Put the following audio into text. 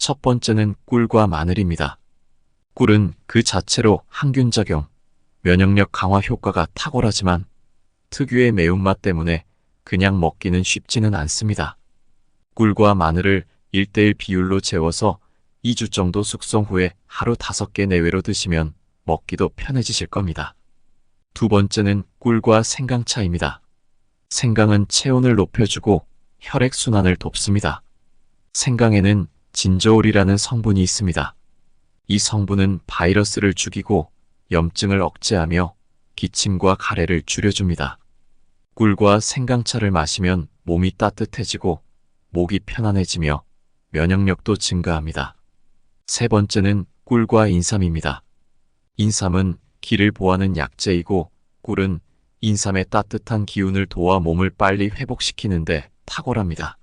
첫 번째는 꿀과 마늘입니다. 꿀은 그 자체로 항균작용, 면역력 강화 효과가 탁월하지만 특유의 매운맛 때문에 그냥 먹기는 쉽지는 않습니다. 꿀과 마늘을 1:1 비율로 재워서 2주 정도 숙성 후에 하루 5개 내외로 드시면 먹기도 편해지실 겁니다. 두 번째는 꿀과 생강차입니다. 생강은 체온을 높여주고 혈액순환을 돕습니다. 생강에는 진저올이라는 성분이 있습니다. 이 성분은 바이러스를 죽이고 염증을 억제하며 기침과 가래를 줄여줍니다. 꿀과 생강차를 마시면 몸이 따뜻해지고 목이 편안해지며 면역력도 증가합니다. 세 번째는 꿀과 인삼입니다. 인삼은 기를 보하는 약재이고 꿀은 인삼의 따뜻한 기운을 도와 몸을 빨리 회복시키는데 탁월합니다.